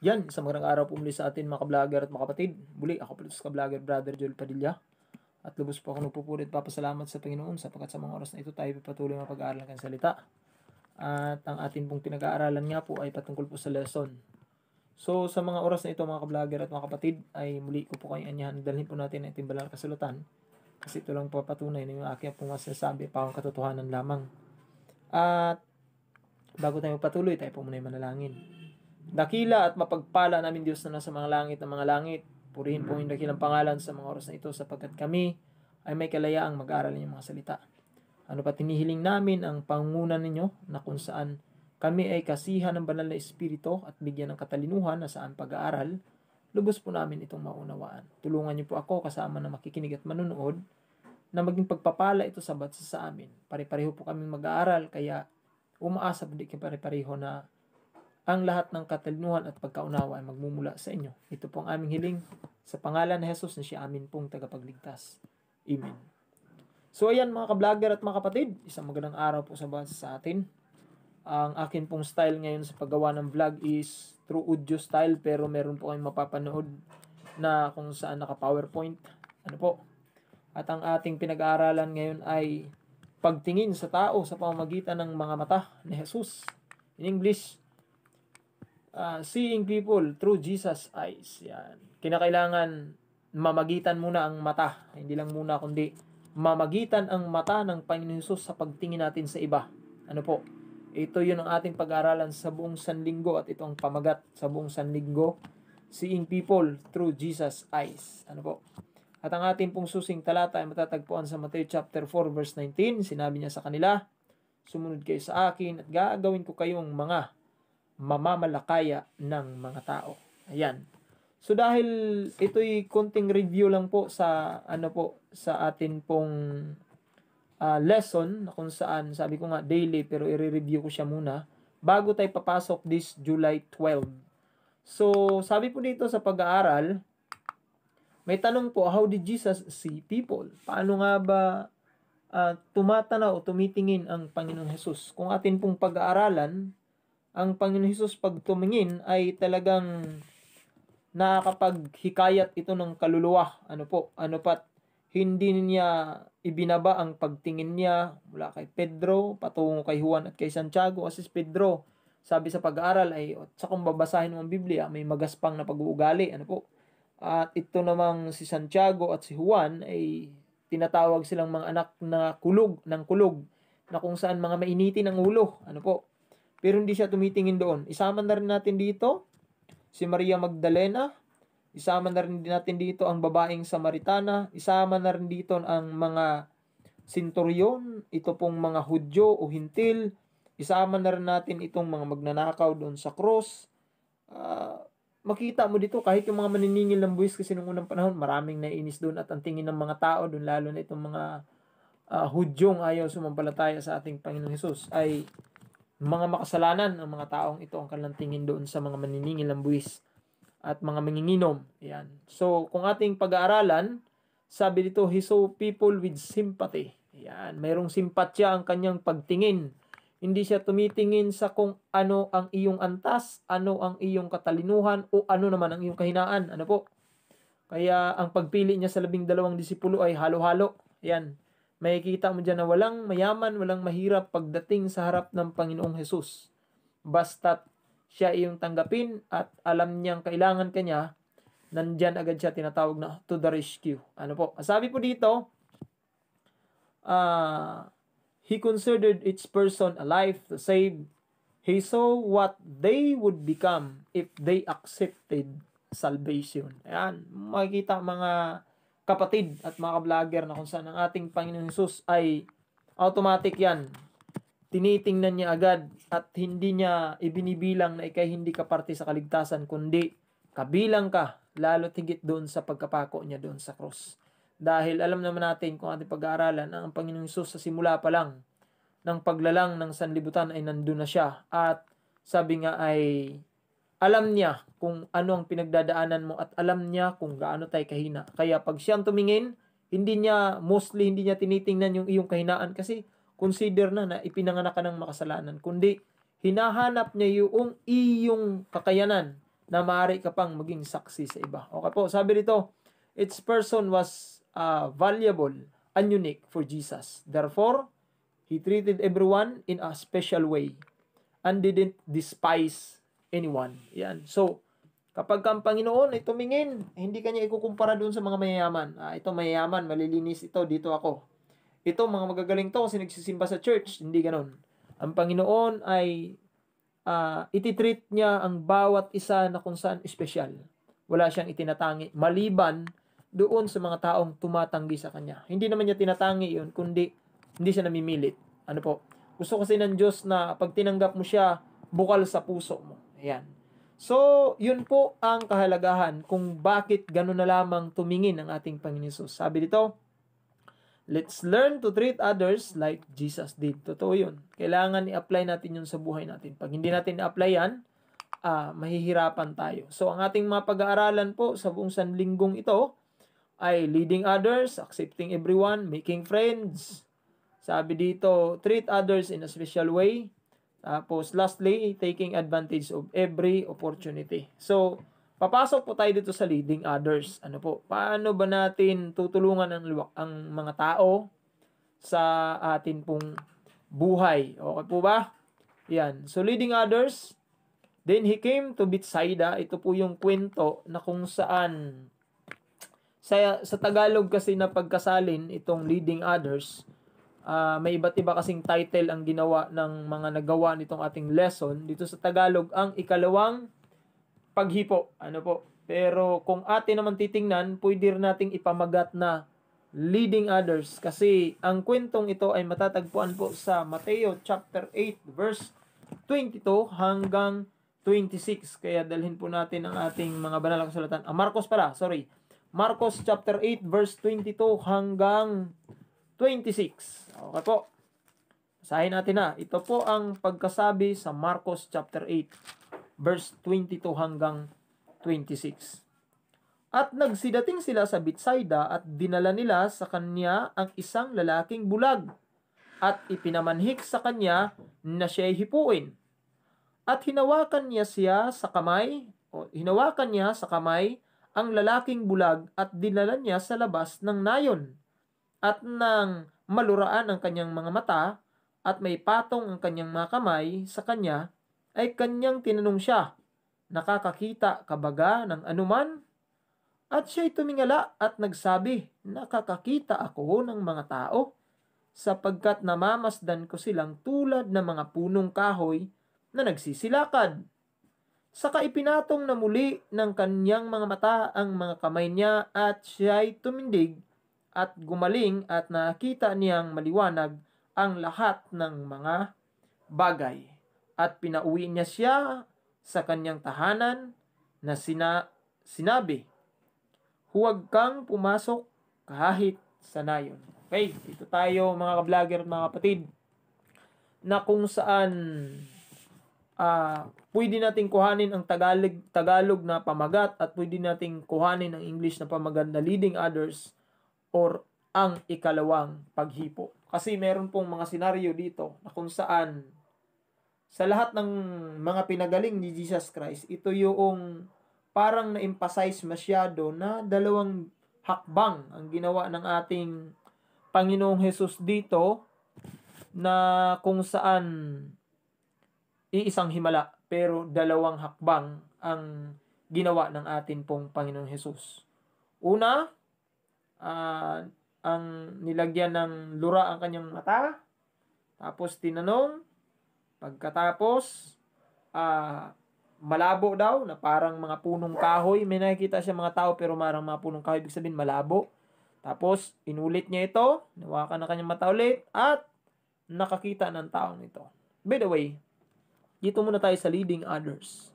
Yan, isang magandang araw po muli sa atin mga ka-vlogger at mga kapatid. Muli, ako po ito sa ka-vlogger, Brother Joel Padilla. At lubos po ako nagpupuri at papasalamat sa Panginoon sapagkat sa mga oras na ito tayo patuloy na pag-aaral ng salita. At ang atin pong pinag-aaralan nga po ay patungkol po sa lesson. So sa mga oras na ito mga ka-vlogger at mga kapatid ay muli ko po kayong anyahan. Dalhin po natin ang ating banal na kasulatan kasi ito lang po patunay na yung aking pong masasabi pang katotohanan lamang. At bago tayo patuloy, tayo po muna yung manalangin. Dakila at mapagpala namin Diyos na nasa mga langit ng mga langit. Purihin po yung dakilang pangalan sa mga oras na ito sapagkat kami ay may kalayaang mag-aaral ng mga salita. Ano pa tinihiling namin ang pangunan ninyo na kung saan kami ay kasihan ng banal na espiritu at bigyan ng katalinuhan na saan pag-aaral, lubos po namin itong maunawaan. Tulungan niyo po ako kasama na makikinig at manunood na maging pagpapala ito sa amin. Pare-pareho po kaming mag-aaral kaya umaasa po di pare-pareho na ang lahat ng katalinuhan at pagkaunawa ay magmumula sa inyo. Ito po ang aming hiling sa pangalan ni Jesus na siya amin pong tagapagligtas. Amen. So ayan mga ka-vlogger at mga kapatid, isang magandang araw po sa bawat sa atin. Ang akin pong style ngayon sa paggawa ng vlog is true audio style pero meron po kayong mapapanood na kung saan naka-PowerPoint. Ano po? At ang ating pinag-aaralan ngayon ay pagtingin sa tao sa pamamagitan ng mga mata ni Jesus. In English, seeing people through Jesus' eyes. Yan. Kinakailangan mamagitan muna ang mata. Hindi lang muna kundi mamagitan ang mata ng Panginoon Hesus sa pagtingin natin sa iba. Ano po? Ito yun ang ating pag-aaralan sa buong sanlinggo at ito ang pamagat sa buong sanlinggo. Seeing people through Jesus' eyes. Ano po? At ang ating pong susing talata ay matatagpuan sa Matthew chapter 4 verse 19. Sinabi niya sa kanila, sumunod kayo sa akin at gagawin ko kayong mga mamamalakaya ng mga tao. Ayan. So dahil ito'y konting review lang po sa sa atin pong lesson na kung saan sabi ko nga daily pero i-review ko siya muna bago tayo papasok this July 12. So sabi po dito sa pag-aaral, may tanong po, how did Jesus see people? Paano nga ba tumatanaw o tumitingin ang Panginoong Hesus? Kung atin pong pag-aaralan, ang Panginoon Hesus pag tumingin ay talagang nakakapaghikayat ito ng kaluluwa. Ano po? Ano pat hindi niya ibinaba ang pagtingin niya mula kay Pedro patungo kay Juan at kay Santiago. Kasi Pedro, sabi sa pag-aaral ay sa kung babasahin mo ang Biblia, may magaspang na pag-uugali. Ano po? At ito namang si Santiago at si Juan ay tinatawag silang mga anak na kulog na kung saan mga mainitin ang ulo. Ano po? Pero hindi siya tumitingin doon. Isama na rin natin dito si Maria Magdalena. Isama na rin natin dito ang babaeng Samaritana. Isama na rin dito ang mga senturyon. Ito pong mga Hudyo o Hintil. Isama na rin natin itong mga magnanakaw doon sa cross. Makita mo dito kahit yung mga maniningil ng buwis kasi nung unang panahon maraming naiinis doon at ang tingin ng mga tao doon lalo na itong mga Hudyong ayaw sumampalataya sa ating Panginoong Hesus ay mga makasalanan ang mga taong ito ang kanilang tingin doon sa mga maniningil ng buwis at mga manginginom. Yan. So, kung ating pag-aaralan, sabi dito, he saw people with sympathy. Yan. Mayroong simpatya ang kanyang pagtingin. Hindi siya tumitingin sa kung ano ang iyong antas, ano ang iyong katalinuhan, o ano naman ang iyong kahinaan. Ano po? Kaya ang pagpili niya sa 12 disipulo ay halo-halo. Yan. Makikita mo dyan na walang mayaman, walang mahirap pagdating sa harap ng Panginoong Hesus. Basta't siya iyong tanggapin at alam niyang kailangan ka niya, nandyan agad siya tinatawag na to the rescue. Ano po? Sabi po dito, he considered each person a life to save. He saw what they would become if they accepted salvation. Ayan, makikita mga kapatid at mga ka-vlogger na kung saan ang ating Panginoon Hesus ay automatic yan. Tinitingnan niya agad at hindi niya ibinibilang na ikay hindi ka parte sa kaligtasan kundi kabilang ka lalo tigit doon sa pagkapako niya doon sa cross. Dahil alam naman natin kung ating pag-aaralan na ang Panginoong Hesus sa simula pa lang ng paglalang ng sanlibutan ay nandun na siya at sabi nga ay alam niya kung ano ang pinagdadaanan mo at alam niya kung gaano tayo kahina. Kaya pag siyang tumingin, hindi niya tinitingnan yung iyong kahinaan kasi consider na ipinanganak ka ng makasalanan. Kundi hinahanap niya yung iyong kakayanan na maaari ka pang maging saksi sa iba. Okay po, sabi dito, each person was valuable and unique for Jesus. Therefore, He treated everyone in a special way and didn't despise anyone. Yan. So, kapag ang Panginoon ay tumingin, hindi kanya ikukumpara doon sa mga mayayaman. Ito mayayaman, malilinis ito, dito ako. Ito, mga magagaling to kasi nagsisimba sa church. Hindi ganon. Ang Panginoon ay ititreat niya ang bawat isa na kung saan espesyal. Wala siyang itinatangi. Maliban doon sa mga taong tumatanggi sa Kanya. Hindi naman niya tinatangi yun, kundi hindi siya namimilit. Ano po? Gusto kasi ng Diyos na pag tinanggap mo siya, bukal sa puso mo. Ayan. So, yun po ang kahalagahan kung bakit gano'n na lamang tumingin ang ating Panginoon Jesus. Sabi dito, let's learn to treat others like Jesus did. Totoo yun. Kailangan i-apply natin yun sa buhay natin. Pag hindi natin i-apply yan, mahihirapan tayo. So, ang ating mga pag-aaralan po sa buong sanlinggong ito ay leading others, accepting everyone, making friends. Sabi dito, treat others in a special way. Tapos, lastly, taking advantage of every opportunity. So, papasok po tayo dito sa leading others. Ano po? Paano ba natin tutulungan ang mga tao sa atin pong buhay? Okay po ba? Yan. So, leading others. Then, he came to Bethsaida. Ito po yung kwento na kung saan sa Tagalog kasi na pagkasalin itong leading others, may iba't iba kasing title ang ginawa ng mga nagawa nitong ating lesson. Dito sa Tagalog, ang ikalawang paghipo. Ano po? Pero kung atin naman titingnan, pwede rin nating ipamagat na leading others. Kasi ang kwentong ito ay matatagpuan po sa Mateo chapter 8 verse 22 hanggang 26. Kaya dalhin po natin ang ating mga banal na kasulatan. Marcos chapter 8 verse 22 hanggang 26. Okay po. Basahin natin na. Ito po ang pagkasabi sa Marcos chapter 8 verse 22 hanggang 26. At nagsidating sila sa Bethsaida at dinala nila sa kanya ang isang lalaking bulag at ipinamanhik sa kanya na siya'y hipuin. At hinawakan niya sa kamay ang lalaking bulag at dinala niya sa labas ng nayon. At nang maluraan ang kanyang mga mata at may patong ang kanyang mga kamay sa kanya, ay kanyang tinanong siya, nakakakita ka baga ng anuman? At siya'y tumingala at nagsabi, nakakakita ako ng mga tao, sapagkat namamasdan ko silang tulad ng mga punong kahoy na nagsisilakad. Saka ipinatong na muli ng kanyang mga mata ang mga kamay niya at siya'y tumindig at gumaling at nakita niyang maliwanag ang lahat ng mga bagay. At pinauwi niya siya sa kanyang tahanan na sinabi, huwag kang pumasok kahit sa nayon. Okay, ito tayo mga ka-vlogger at mga kapatid na kung saan pwede nating kuhanin ang Tagalog na pamagat at pwede nating kuhanin ang English na pamagat na leading others or ang ikalawang paghipo. Kasi meron pong mga senaryo dito na kung saan sa lahat ng mga pinagaling ni Jesus Christ, ito yung parang na-emphasize masyado na dalawang hakbang ang ginawa ng ating Panginoong Jesus dito na kung saan iisang himala pero dalawang hakbang ang ginawa ng atin pong Panginoong Jesus. Una, ang nilagyan ng lura ang kanyang mata, tapos tinanong, pagkatapos malabo daw na parang mga punong kahoy. May nakikita siya mga tao pero parang mga punong kahoy, ibig sabihin malabo. Tapos inulit niya ito, nawakan na kanyang mata ulit at nakakita ng taong ito. By the way, dito muna tayo sa leading others.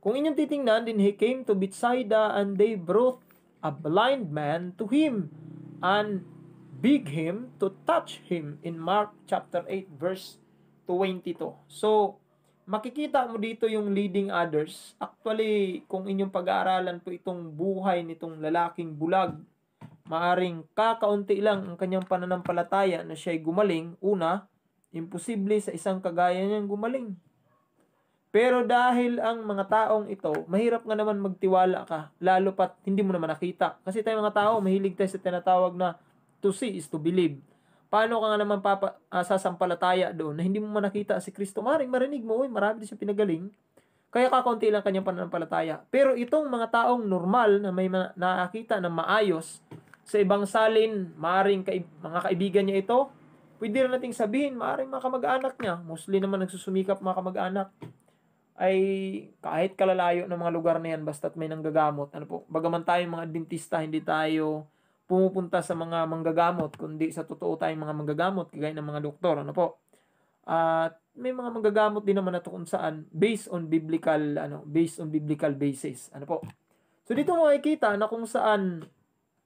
Kung inyong titingnan, then he came to Bethsaida and they brought a blind man to him and begged him to touch him in Mark chapter 8 verse 22. So, makikita mo dito yung leading others. Actually, kung inyong pag-aaralan po itong buhay nitong lalaking bulag, maaring kakaunti lang ang kanyang pananampalataya na siya'y gumaling. Una, imposible sa isang kagaya niyang gumaling. Pero dahil ang mga taong ito, mahirap nga naman magtiwala ka, lalo pat hindi mo naman nakita. Kasi tayo mga tao, mahilig tayo sa tinatawag na to see is to believe. Paano ka nga naman sasampalataya doon na hindi mo man nakita si Kristo? Maring marinig mo, marami din siya pinagaling. Kaya kakaunti lang kanyang pananampalataya. Pero itong mga taong normal na may nakakita na maayos sa ibang salin, maring mga kaibigan niya ito, pwede rin nating sabihin, maring mga kamag-anak niya. Mostly naman nagsusumikap mga kamag-anak ay kahit kalalayo ng mga lugar na yan basta't may nanggagamot. Ano po? Bagaman tayo mga dentista, hindi tayo pumupunta sa mga manggagamot, kundi sa totoo tayong mga manggagamot, kagaya ng mga doktor. Ano po? At may mga manggagamot din naman na kung saan based on biblical basis. Ano po? So dito mo makikita na kung saan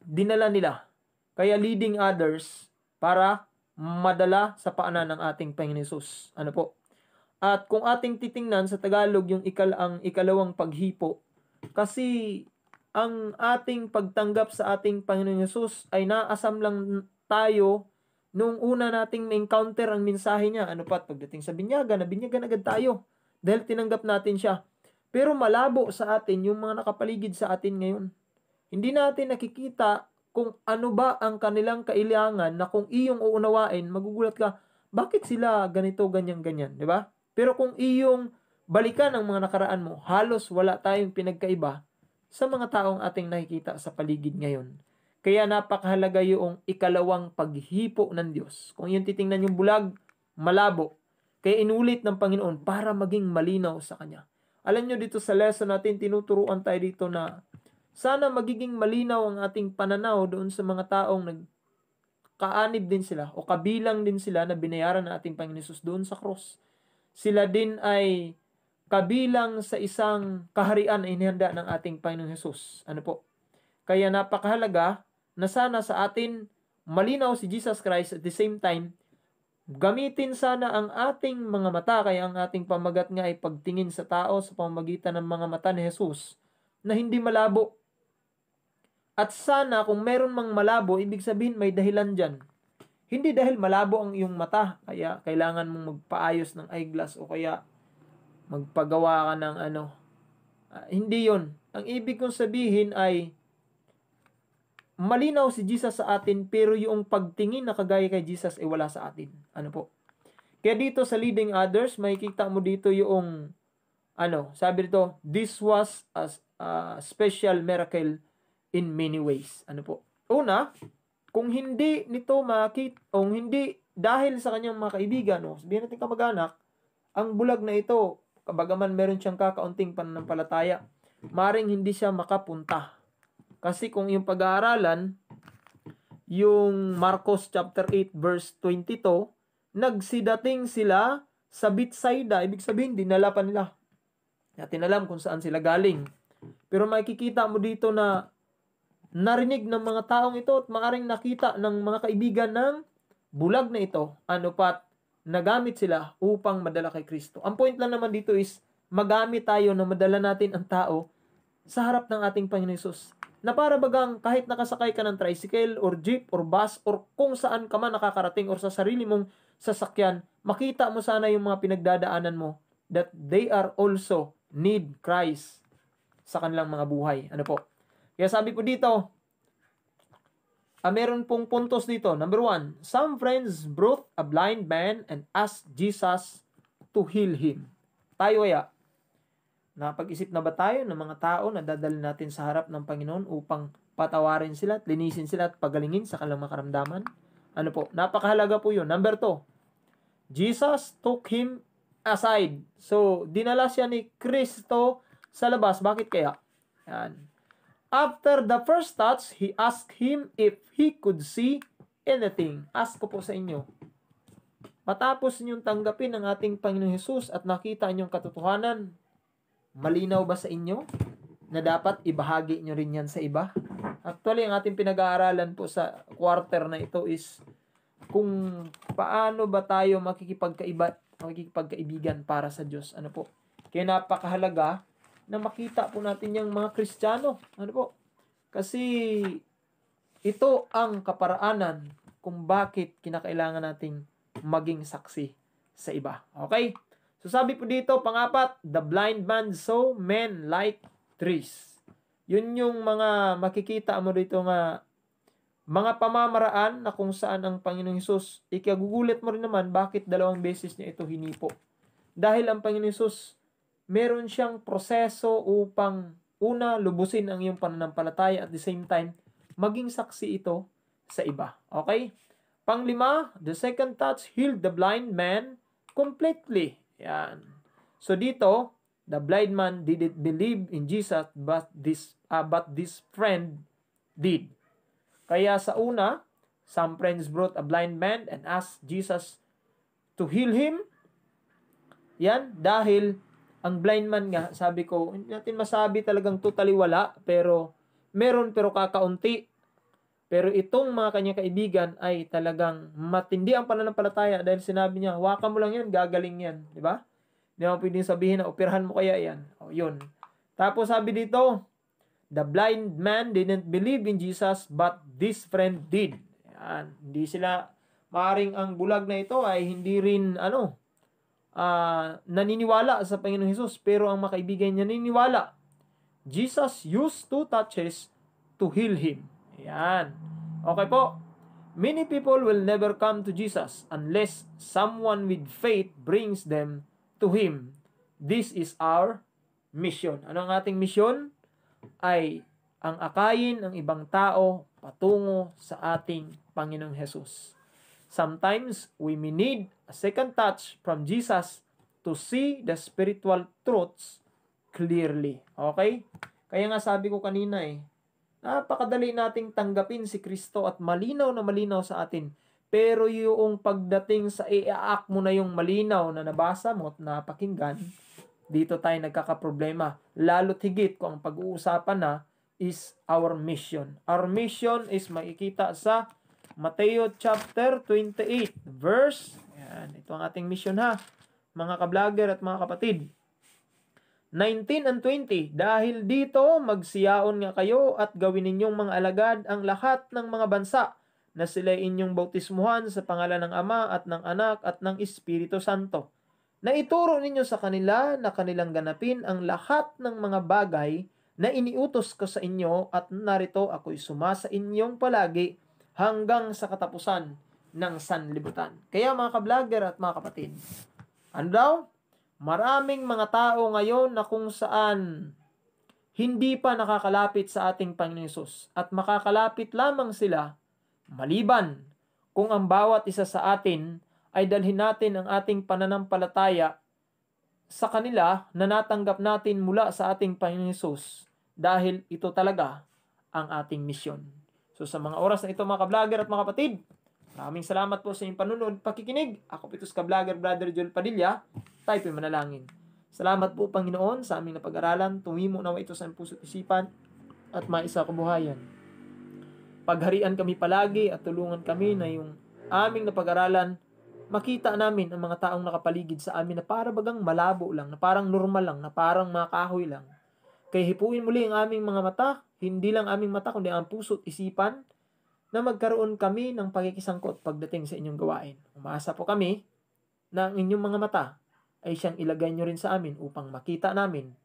dinala nila. Kaya leading others para madala sa paanan ng ating Panginoon Hesus. Ano po? At kung ating titingnan sa Tagalog yung ikalawang paghipo, kasi ang ating pagtanggap sa ating Panginoon Hesus ay naasam lang tayo nung una nating na-encounter ang mensahe niya. Ano pa, pagdating sa binyagan, nabinyagan agad tayo dahil tinanggap natin siya. Pero malabo sa atin yung mga nakapaligid sa atin ngayon. Hindi natin nakikita kung ano ba ang kanilang kailangan na kung iyong uunawain, magugulat ka, bakit sila ganito, ganyan, di ba? Pero kung iyong balikan ang mga nakaraan mo, halos wala tayong pinagkaiba sa mga taong ating nakikita sa paligid ngayon. Kaya napakahalaga yung ikalawang paghipo ng Diyos. Kung yung titingnan yung bulag, malabo. Kaya inulit ng Panginoon para maging malinaw sa Kanya. Alam nyo dito sa lesson natin, tinuturuan tayo dito na sana magiging malinaw ang ating pananaw doon sa mga taong nagkaanib din sila o kabilang din sila na binayaran ng ating Panginoon Hesus doon sa cross. Sila din ay kabilang sa isang kaharian na inihanda ng ating Panginoong Hesus. Ano po? Kaya napakahalaga na sana sa atin malinaw si Jesus Christ at the same time, gamitin sana ang ating mga mata, kaya ang ating pamagat nga ay pagtingin sa tao sa pamamagitan ng mga mata ni Jesus na hindi malabo. At sana kung meron mang malabo, ibig sabihin may dahilan dyan. Hindi dahil malabo ang iyong mata, kaya kailangan mong magpaayos ng eyeglass o kaya magpagawa ka ng hindi yon. Ang ibig kong sabihin ay malinaw si Jesus sa atin pero yung pagtingin na kagaya kay Jesus ay wala sa atin. Ano po? Kaya dito sa leading others, makikita mo dito yung sabi dito, this was a special miracle in many ways. Ano po? Una, kung hindi nito makita, o hindi dahil sa kanyang mga kaibigan, sabihin natin kamag-anak, ang bulag na ito, kabagaman meron siyang kakaunting pananampalataya, maring hindi siya makapunta. Kasi kung yung pag-aaralan, yung Marcos chapter 8 verse 22, nagsidating sila sa Bethsaida, ibig sabihin, dinala pa nila. Natin alam kung saan sila galing. Pero makikita mo dito na narinig ng mga taong ito at maaring nakita ng mga kaibigan ng bulag na ito, nagamit sila upang madala kay Kristo. Ang point lang naman dito is, magamit tayo na madala natin ang tao sa harap ng ating Panginoon Hesus. Na para bagang kahit nakasakay ka ng tricycle or jeep or bus or kung saan ka man nakakarating or sa sarili mong sasakyan, makita mo sana yung mga pinagdadaanan mo that they are also need Christ sa kanilang mga buhay. Ano po? Kaya sabi po dito, meron pong puntos dito. Number 1, some friends brought a blind man and asked Jesus to heal him. Tayo kaya, napag-isip na ba tayo ng mga tao na dadalhin natin sa harap ng Panginoon upang patawarin sila at linisin sila at pagalingin sa kanilang makaramdaman? Ano po? Napakahalaga po yun. Number 2, Jesus took him aside. So, dinala siya ni Kristo sa labas. Bakit kaya? Yan. After the first touch, he asked him if he could see anything. Ask ko po sa inyo. Matapos ninyong tanggapin ang ating Panginoong Hesus at nakita ninyong katotohanan, malinaw ba sa inyo na dapat ibahagi nyo rin yan sa iba? Actually, ang ating pinag-aaralan po sa quarter na ito is kung paano ba tayo makikipagkaibigan para sa Diyos. Ano po? Kaya napakahalaga na makita po natin yung mga Kristiyano. Ano po? Kasi ito ang kaparaanan kung bakit kinakailangan nating maging saksi sa iba. Okay? So sabi po dito, pang-apat, the blind man saw men like trees. Yun yung mga makikita mo dito nga mga pamamaraan na kung saan ang Panginoong Hesus, ikagugulat mo rin naman bakit 2 beses niya ito hinipo. Dahil ang Panginoong Hesus, meron siyang proseso upang una, lubusin ang iyong pananampalataya at the same time, maging saksi ito sa iba. Okay? Pang-5, the second touch healed the blind man completely. Yan. So dito, the blind man didn't believe in Jesus but this friend did. Kaya sa una, some friends brought a blind man and asked Jesus to heal him. Yan, dahil ang blind man nga, sabi ko, hindi natin masabi talagang totally wala, pero meron pero kakaunti. Pero itong mga kanyang kaibigan ay talagang matindi ang pananampalataya dahil sinabi niya, hawakan mo lang yan, gagaling yan. Di ba? Hindi mo pwedeng sabihin na operahan mo kaya yan. O, yun. Tapos sabi dito, the blind man didn't believe in Jesus but this friend did. Yan. Hindi sila, maaaring ang bulag na ito ay hindi rin, naniniwala sa Panginoong Hesus, pero ang mga kaibigan niya naniniwala. Jesus used 2 touches to heal him. Yan. Okay po. Many people will never come to Jesus unless someone with faith brings them to Him. This is our mission. Ano ang ating mission? Ay ang akayin ng ibang tao patungo sa ating Panginoong Hesus. Sometimes we may need a second touch from Jesus to see the spiritual truths clearly. Okay? Kaya nga sabi ko kanina napakadali nating tanggapin si Kristo at malinaw na malinaw sa atin. Pero yung pagdating sa iaak mo na yung malinaw na nabasa mo at napakinggan, dito tayo nagkakaproblema. Lalo't higit kung ang pag-uusapan na is our mission. Our mission is makikita sa Mateo chapter 28 verse, ito ang ating mission mga ka-vlogger at mga kapatid. 19 and 20, dahil dito magsiyaon nga kayo at gawin ninyong mga alagad ang lahat ng mga bansa na sila inyong bautismuhan sa pangalan ng Ama at ng Anak at ng Espiritu Santo. Na ituro ninyo sa kanila na kanilang ganapin ang lahat ng mga bagay na iniutos ko sa inyo at narito ako'y sumasa inyong palagi hanggang sa katapusan ng sanlibutan. Kaya mga ka-vlogger at mga kapatid, ano daw? Maraming mga tao ngayon na kung saan hindi pa nakakalapit sa ating Panginoon Hesus at makakalapit lamang sila maliban kung ang bawat isa sa atin ay dalhin natin ang ating pananampalataya sa kanila na natanggap natin mula sa ating Panginoon Hesus dahil ito talaga ang ating misyon. So sa mga oras na ito mga ka-vlogger at mga kapatid, maraming salamat po sa inyong panunod, pakikinig. Ako po ito sa ka-vlogger Brother Joel Padilla. Tayo po'y manalangin. Salamat po Panginoon sa aming napag-aralan. Tumimo nawa ito sa aming puso't isipan at maisa kabuhayan. Pagharian kami palagi at tulungan kami na yung aming napag-aralan, makita namin ang mga taong nakapaligid sa amin na para bagang malabo lang, na parang normal lang, na parang mga kahoy lang. Kaya hipuin muli ang aming mga mata, hindi lang aming mata kundi ang puso't isipan, na magkaroon kami ng pagkikisangkot pagdating sa inyong gawain. Umaasa po kami na ang inyong mga mata ay siyang ilagay nyo rin sa amin upang makita namin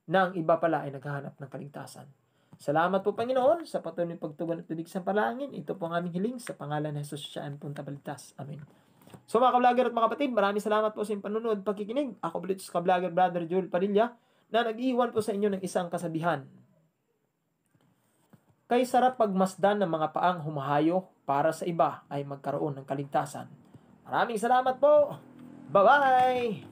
na ang iba pala ay naghahanap ng kaligtasan. Salamat po Panginoon sa patuloy pagtugon at tubig sa palangin. Ito po ang aming hiling sa pangalan ng Jesus siya ang punta baligtas. Amen. So mga ka-vlogger at mga kapatid, maraming salamat po sa inyong panunod, pagkikinig. Ako ulit sa ka-vlogger Brother Joel Padilla na nag-iwan po sa inyo ng isang kasabihan. Kay sarap pagmasdan ng mga paang humahayo para sa iba ay magkaroon ng kaligtasan. Maraming salamat po. Bye-bye!